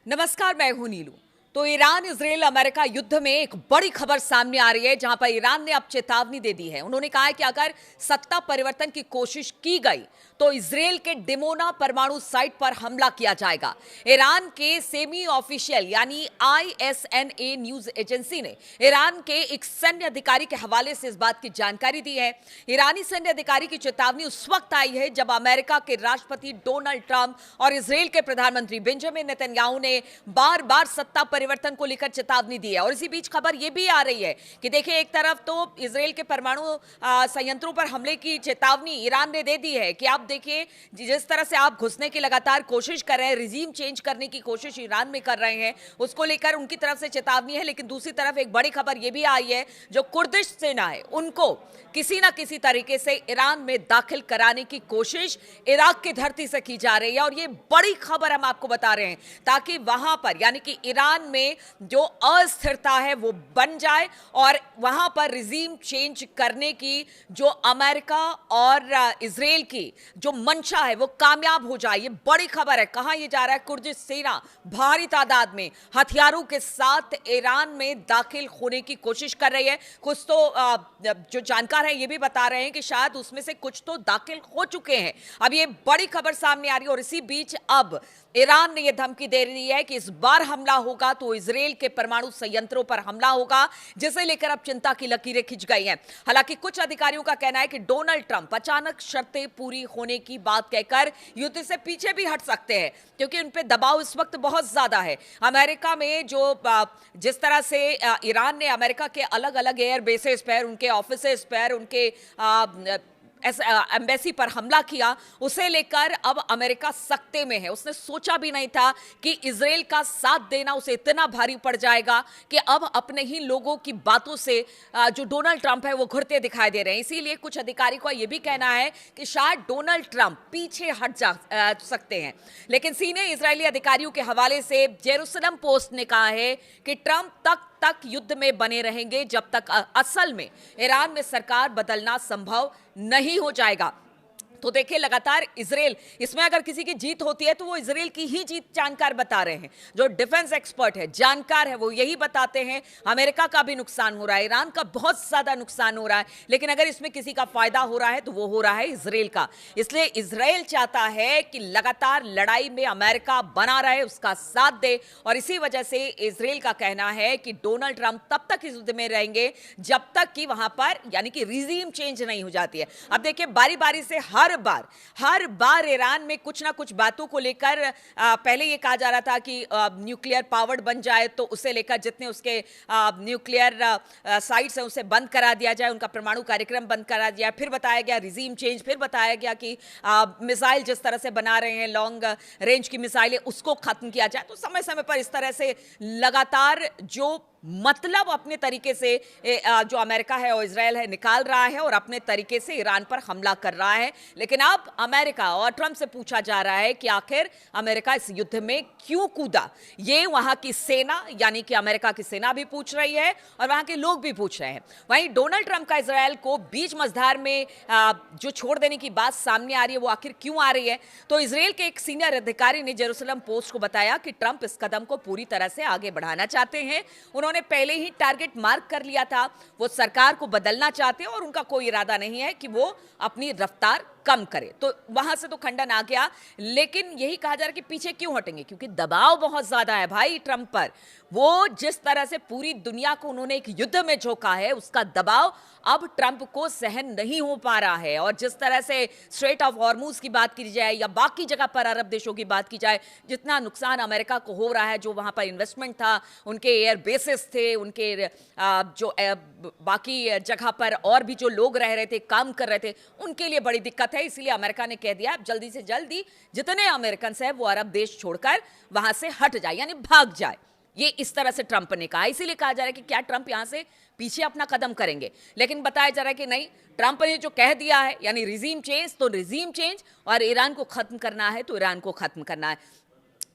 नमस्कार, मैं हूं नीलू। तो ईरान इजराइल अमेरिका युद्ध में एक बड़ी खबर सामने आ रही है, जहां पर ईरान ने अब चेतावनी दे दी है। उन्होंने कहा है कि अगर सत्ता परिवर्तन की कोशिश की गई तो इजराइल के डिमोना परमाणु साइट पर हमला किया जाएगा। ईरान के सेमी ऑफिशियल यानी आईएसएनए न्यूज एजेंसी ने ईरान के एक सैन्य अधिकारी के हवाले से इस बात की जानकारी दी है। ईरानी सैन्य अधिकारी की चेतावनी उस वक्त आई है जब अमेरिका के राष्ट्रपति डोनाल्ड ट्रंप और इजराइल के प्रधानमंत्री बेंजामिन नेतन्याहू ने बार बार सत्ता परिवर्तन को लेकर चेतावनी दी है। और इसी बीच खबर यह भी आ रही है कि देखिए, एक तरफ तो इजराइल के परमाणु संयंत्रों पर हमले की चेतावनी ईरान ने दे दी है कि आप देखिए, जिस तरह से आप घुसने की लगातार कोशिश कर रहे हैं, रिजीम चेंज करने की कोशिश ईरान में कर रहे हैं, उसको लेकर उनकी तरफ से चेतावनी है। लेकिन दूसरी तरफ एक बड़ी खबर यह भी आई है, जो कुर्दिश सेना है उनको किसी ना किसी तरीके से ईरान में दाखिल कराने की कोशिश इराक की धरती से की जा रही है। और ये बड़ी खबर हम आपको बता रहे हैं ताकि वहां पर यानी कि ईरान में जो अस्थिरता है वो बन जाए और वहां पर रिजीम चेंज करने की जो अमेरिका और इजराइल की जो मंशा है वो कामयाब हो जाए। ये बड़ी खबर है। कहां ये जा रहा है? कुर्दिश सेना भारी तादाद में हथियारों के साथ ईरान में दाखिल होने की कोशिश कर रही है। कुछ तो जो जानकार है ये भी बता रहे हैं कि शायद उसमें से कुछ तो दाखिल हो चुके हैं। अब ये बड़ी खबर सामने आ रही है और इसी बीच अब ईरान ने यह धमकी दे दी है कि इस बार हमला होगा तो इजराइल के परमाणु संयंत्रों पर हमला होगा, जिसे लेकर अब चिंता की लकीरें खिंच गई हैं। हालांकि कुछ अधिकारियों का कहना है कि डोनाल्ड ट्रंप अचानक शर्तें पूरी होने की बात कहकर युद्ध से पीछे भी हट सकते हैं, क्योंकि उन पर दबाव इस वक्त बहुत ज्यादा है। अमेरिका में जो जिस तरह से ईरान ने अमेरिका के अलग अलग एयर बेसेस पर, उनके ऑफिसेस पर, उनके एम्बेसी पर हमला किया, उसे लेकर अब अमेरिका सकते में है। उसने सोचा भी नहीं था कि इजराइल का साथ देना उसे इतना भारी पड़ जाएगा कि अब अपने ही लोगों की बातों से जो डोनाल्ड ट्रंप है वो घुरते दिखाई दे रहे हैं। इसीलिए कुछ अधिकारी का यह भी कहना है कि शायद डोनाल्ड ट्रंप पीछे हट जा सकते हैं। लेकिन सीनियर इजरायली अधिकारियों के हवाले से जेरूसलम पोस्ट ने कहा है कि ट्रंप तक युद्ध में बने रहेंगे जब तक असल में ईरान में सरकार बदलना संभव नहीं हो जाएगा। तो देखिए, लगातार इजराइल, इसमें अगर किसी की जीत होती है तो वो इजराइल की ही जीत जानकार बता रहे हैं। जो डिफेंस एक्सपर्ट है, जानकार है, वो यही बताते हैं अमेरिका का भी नुकसान हो रहा है, ईरान का बहुत ज्यादा नुकसान हो रहा है। लेकिन अगर इसमें किसी का फायदा हो रहा है तो वो हो रहा है इजराइल का। इसलिए इजराइल चाहता है कि लगातार लड़ाई में अमेरिका बना रहे, उसका साथ दे। और इसी वजह से इजराइल का कहना है कि डोनाल्ड ट्रंप तब तक इस युद्ध में रहेंगे जब तक कि वहां पर यानी कि रिजीम चेंज नहीं हो जाती है। अब देखिए, बारी बारी से हर बार ईरान में कुछ ना कुछ बातों को लेकर पहले ये कहा जा रहा था कि न्यूक्लियर पावर्ड बन जाए तो उसे लेकर जितने उसके न्यूक्लियर साइट्स हैं उसे बंद करा दिया जाए, उनका परमाणु कार्यक्रम बंद करा दिया। फिर बताया गया रिजीम चेंज, फिर बताया गया कि मिसाइल जिस तरह से बना रहे हैं, लॉन्ग रेंज की मिसाइलें, उसको खत्म किया जाए। तो समय समय पर इस तरह से लगातार जो मतलब अपने तरीके से जो अमेरिका है और इजराइल है निकाल रहा है और अपने तरीके से ईरान पर हमला कर रहा है। लेकिन अब अमेरिका और ट्रंप से पूछा जा रहा है कि आखिर अमेरिका इस युद्ध में क्यों कूदा। ये वहां की सेना यानी कि अमेरिका की सेना भी पूछ रही है और वहां के लोग भी पूछ रहे हैं। वहीं डोनाल्ड ट्रंप का इजराइल को बीच मझधार में जो छोड़ देने की बात सामने आ रही है, वो आखिर क्यों आ रही है? तो इजराइल के एक सीनियर अधिकारी ने जेरूसलम पोस्ट को बताया कि ट्रंप इस कदम को पूरी तरह से आगे बढ़ाना चाहते हैं। उन्होंने पहले ही टारगेट मार्क कर लिया था। वो सरकार को बदलना चाहते हैं और उनका कोई इरादा नहीं है कि वो अपनी रफ्तार कम करे। तो वहां से तो खंडन आ गया। लेकिन यही कहा जा रहा है कि पीछे क्यों हटेंगे, क्योंकि दबाव बहुत ज्यादा है भाई ट्रंप पर। वो जिस तरह से पूरी दुनिया को उन्होंने एक युद्ध में झोंका है, उसका दबाव अब ट्रंप को सहन नहीं हो पा रहा है। और जिस तरह से स्ट्रेट ऑफ हॉर्मुज की बात की जाए या बाकी जगह पर अरब देशों की बात की जाए, जितना नुकसान अमेरिका को हो रहा है, जो वहां पर इन्वेस्टमेंट था, उनके एयर बेसिस थे, उनके जो बाकी जगह पर और भी जो लोग रह रहे थे, काम कर रहे थे, उनके लिए बड़ी दिक्कत है। इसलिए अमेरिका ने कह दिया जल्दी से जल्दी जितने अमेरिकन हैं वो अरब देश छोड़कर वहां से हट जाए, यानी भाग जाए। ये इस तरह से ट्रंप ने कहा। इसीलिए कहा जा रहा है कि क्या ट्रंप यहां से पीछे अपना कदम करेंगे। लेकिन बताया जा रहा है कि नहीं, ट्रंप ने जो कह दिया है यानी रिजीम चेंज तो रिजीम चेंज, और ईरान को खत्म करना है तो ईरान को खत्म करना है।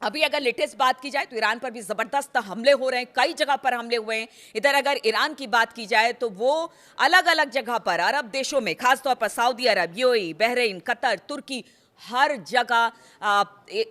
अभी अगर लेटेस्ट बात की जाए तो ईरान पर भी जबरदस्त हमले हो रहे हैं, कई जगह पर हमले हुए हैं। इधर अगर ईरान की बात की जाए तो वो अलग अलग जगह पर अरब देशों में, खासतौर पर सऊदी अरब, यूएई, बहरीन, कतर, तुर्की, हर जगह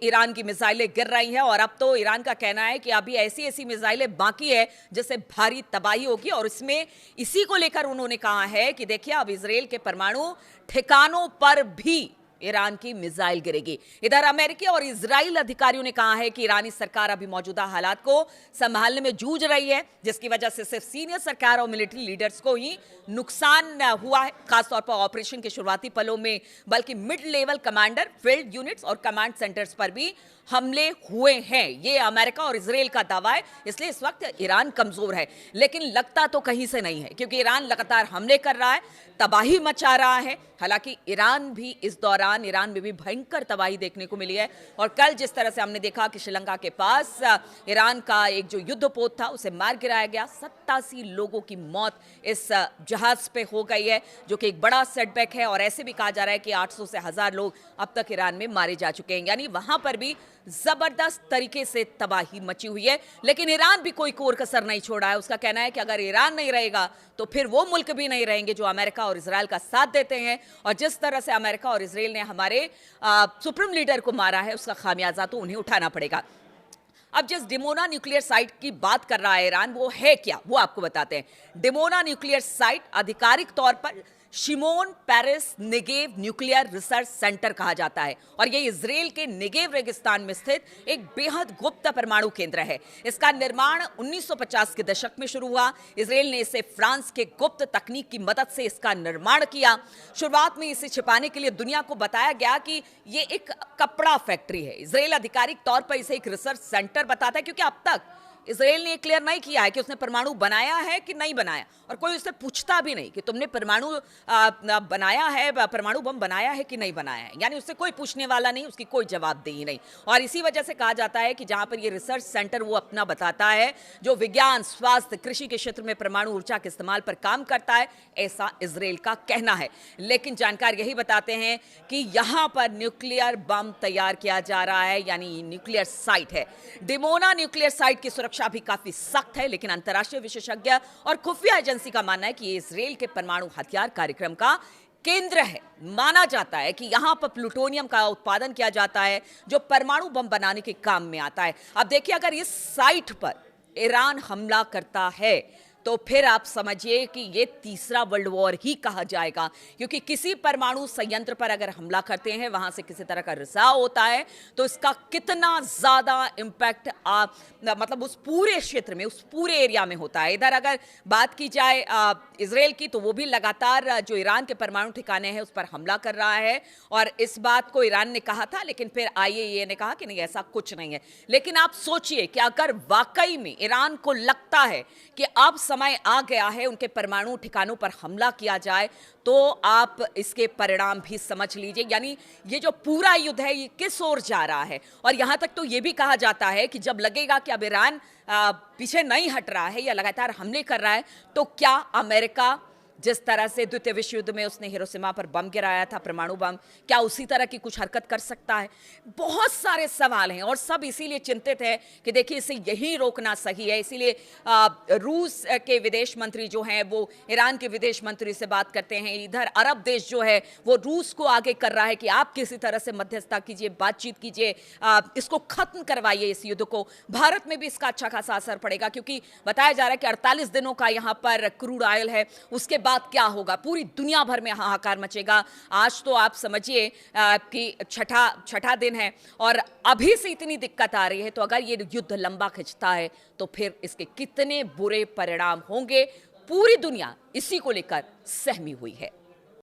ईरान की मिसाइलें गिर रही हैं और अब तो ईरान का कहना है कि अभी ऐसी ऐसी मिसाइलें बाकी है जिससे भारी तबाही होगी। और इसमें इसी को लेकर उन्होंने कहा है कि देखिए अब इजराइल के परमाणु ठिकानों पर भी ईरान की मिसाइल गिरेगी। इधर अमेरिकी और इजराइल अधिकारियों ने कहा है कि ईरानी सरकार अभी मौजूदा हालात को संभालने में जूझ रही है, जिसकी वजह से सिर्फ सीनियर सरकार और मिलिट्री लीडर्स को ही नुकसान हुआ है, खासतौर पर ऑपरेशन के शुरुआती पलों में, बल्कि mid level commander, field units और कमांड सेंटर्स पर भी हमले हुए हैं। ये अमेरिका और इजराइल का दावा है, इसलिए इस वक्त ईरान कमजोर है। लेकिन लगता तो कहीं से नहीं है, क्योंकि ईरान लगातार हमले कर रहा है, तबाही मचा रहा है। हालांकि ईरान भी इस दौरान, ईरान में भी भयंकर तबाही देखने को मिली है। और कल जिस तरह से हमने देखा कि श्रीलंका के पास ईरान का एक जो युद्धपोत था उसे मार गिराया गया, 87 लोगों की मौत इस जहाज पे हो गई है, जो कि एक बड़ा सेटबैक है। और ऐसे भी कहा जा रहा है कि 800 से 1000 लोग अब तक ईरान में मारे जा चुके हैं, यानी वहां पर भी जबरदस्त तरीके से तबाही मची हुई है। लेकिन ईरान भी कोई कोर कसर नहीं छोड़ा है। उसका कहना है कि अगर ईरान नहीं रहेगा तो फिर वो मुल्क भी नहीं रहेंगे जो अमेरिका और इजराइल का साथ देते हैं। और जिस तरह से अमेरिका और इजराइल ने हमारे सुप्रीम लीडर को मारा है, उसका खामियाजा तो उन्हें उठाना पड़ेगा। अब जिस डिमोना न्यूक्लियर साइट की बात कर रहा है ईरान, वो है क्या, वो आपको बताते हैं। डिमोना न्यूक्लियर साइट आधिकारिक तौर पर Shimon Peres Negev nuclear research centre कहा जाता है और यह इजराइल के नेगेव रेगिस्तान में स्थित एक बेहद गुप्त परमाणु केंद्र है। इसका निर्माण 1950 के दशक में शुरू हुआ। इजराइल ने इसे फ्रांस के गुप्त तकनीक की मदद से इसका निर्माण किया। शुरुआत में इसे छिपाने के लिए दुनिया को बताया गया कि यह एक कपड़ा फैक्ट्री है। इजराइल आधिकारिक तौर पर इसे एक रिसर्च सेंटर बताता है, क्योंकि अब तक इजराइल ने क्लियर नहीं किया है कि उसने परमाणु बनाया है कि नहीं बनाया, और कोई उससे पूछता भी नहीं कि तुमने परमाणु बनाया है, परमाणु बम बनाया है कि नहीं बनाया है। यानी उससे कोई पूछने वाला नहीं, उसकी कोई जवाबदेही नहीं। और इसी वजह से कहा जाता है कि जहां पर ये रिसर्च सेंटर वो अपना बताता है जो विज्ञान, स्वास्थ्य, कृषि के क्षेत्र में परमाणु ऊर्जा के इस्तेमाल पर काम करता है, ऐसा इजराइल का कहना है। लेकिन जानकार यही बताते हैं कि यहां पर न्यूक्लियर बम तैयार किया जा रहा है, यानी न्यूक्लियर साइट है। डिमोना न्यूक्लियर साइट की सुरक्षा भी काफी सख्त है, लेकिन अंतर्राष्ट्रीय विशेषज्ञ और खुफिया एजेंसी का मानना है कि ये इजराइल के परमाणु हथियार कार्यक्रम का केंद्र है। माना जाता है कि यहां पर प्लूटोनियम का उत्पादन किया जाता है जो परमाणु बम बनाने के काम में आता है। अब देखिए, अगर इस साइट पर ईरान हमला करता है तो फिर आप समझिए कि ये तीसरा वर्ल्ड वॉर ही कहा जाएगा, क्योंकि किसी परमाणु संयंत्र पर अगर हमला करते हैं, वहां से किसी तरह का रिसाव होता है, तो इसका कितना ज्यादा इंपैक्ट मतलब उस पूरे क्षेत्र में, उस पूरे एरिया में होता है। इधर अगर बात की जाए इजराइल की, तो वो भी लगातार जो ईरान के परमाणु ठिकाने हैं उस पर हमला कर रहा है। और इस बात को ईरान ने कहा था, लेकिन फिर IAEA ने कहा कि नहीं, ऐसा कुछ नहीं है। लेकिन आप सोचिए कि अगर वाकई में ईरान को लगता है कि अब समय आ गया है उनके परमाणु ठिकानों पर हमला किया जाए, तो आप इसके परिणाम भी समझ लीजिए। यानी ये जो पूरा युद्ध है ये किस ओर जा रहा है। और यहां तक तो ये भी कहा जाता है कि जब लगेगा कि अब ईरान पीछे नहीं हट रहा है या लगातार हमले कर रहा है, तो क्या अमेरिका जिस तरह से द्वितीय विश्व युद्ध में उसने हिरोशिमा पर बम गिराया था, परमाणु बम, क्या उसी तरह की कुछ हरकत कर सकता है? बहुत सारे सवाल हैं और सब इसीलिए चिंतित है कि देखिए इसे यही रोकना सही है। इसीलिए रूस के विदेश मंत्री जो हैं वो ईरान के विदेश मंत्री से बात करते हैं। इधर अरब देश जो है वो रूस को आगे कर रहा है कि आप किसी तरह से मध्यस्थता कीजिए, बातचीत कीजिए, इसको खत्म करवाइए इस युद्ध को। भारत में भी इसका अच्छा खासा असर पड़ेगा, क्योंकि बताया जा रहा है कि 48 दिनों का यहाँ पर क्रूड ऑयल है, उसके बाद क्या होगा, पूरी दुनिया भर में हाहाकार मचेगा। आज तो आप समझिए कि छठा दिन है और अभी से इतनी दिक्कत आ रही है, तो अगर ये युद्ध लंबा खिंचता है तो फिर इसके कितने बुरे परिणाम होंगे। पूरी दुनिया इसी को लेकर सहमी हुई है।